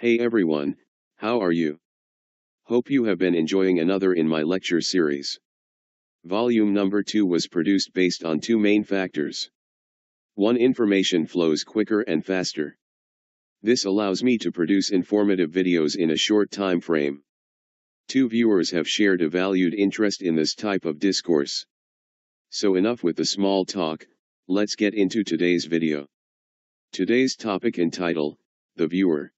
Hey everyone, how are you? Hope you have been enjoying another in my lecture series. Volume number 2 was produced based on two main factors. 1. Information flows quicker and faster. This allows me to produce informative videos in a short time frame. 2. Viewers have shared a valued interest in this type of discourse. So enough with the small talk, let's get into today's video. Today's topic and title, The Viewer.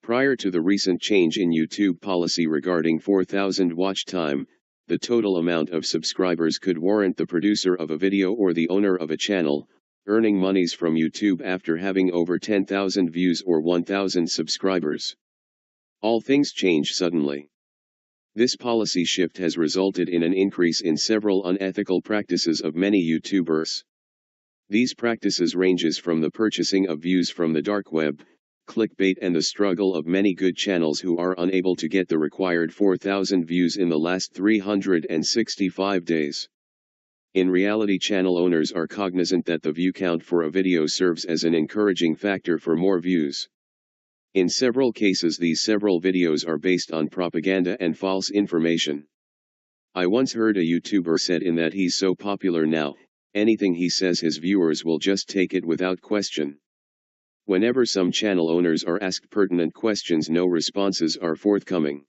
Prior to the recent change in YouTube policy regarding 4,000 watch time, the total amount of subscribers could warrant the producer of a video or the owner of a channel earning monies from YouTube after having over 10,000 views or 1,000 subscribers. All things change suddenly. This policy shift has resulted in an increase in several unethical practices of many YouTubers. These practices ranges from the purchasing of views from the dark web, clickbait, and the struggle of many good channels who are unable to get the required 4,000 views in the last 365 days. In reality, channel owners are cognizant that the view count for a video serves as an encouraging factor for more views. In several cases, these several videos are based on propaganda and false information. I once heard a YouTuber said in that he's so popular now, anything he says his viewers will just take it without question. Whenever some channel owners are asked pertinent questions, no responses are forthcoming.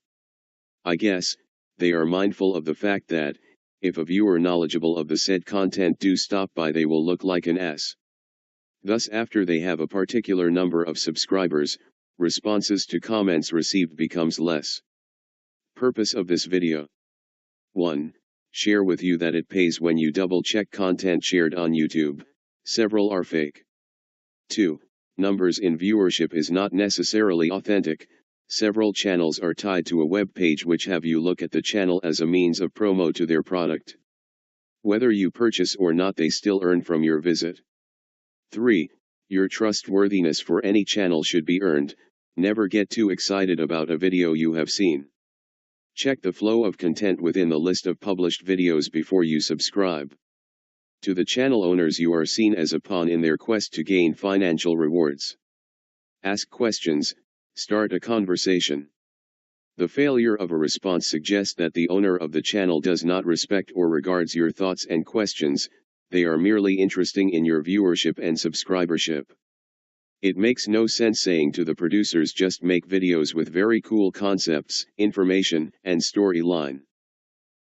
I guess they are mindful of the fact that, if a viewer knowledgeable of the said content do stop by, they will look like an ass. Thus, after they have a particular number of subscribers, responses to comments received becomes less. Purpose of this video. 1. Share with you that it pays when you double check content shared on YouTube. Several are fake. 2. Numbers in viewership is not necessarily authentic. Several channels are tied to a web page which have you look at the channel as a means of promo to their product. Whether you purchase or not, they still earn from your visit. 3. Your trustworthiness for any channel should be earned. Never get too excited about a video you have seen. Check the flow of content within the list of published videos before you subscribe. To the channel owners, you are seen as a pawn in their quest to gain financial rewards. Ask questions, start a conversation. The failure of a response suggests that the owner of the channel does not respect or regards your thoughts and questions, they are merely interested in your viewership and subscribership. It makes no sense saying to the producers, just make videos with very cool concepts, information, and storyline.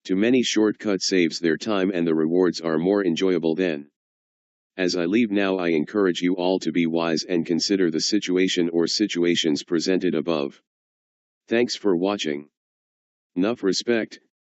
Too many shortcuts saves their time and the rewards are more enjoyable then. As I leave now, I encourage you all to be wise and consider the situation or situations presented above. Thanks for watching. Enough respect.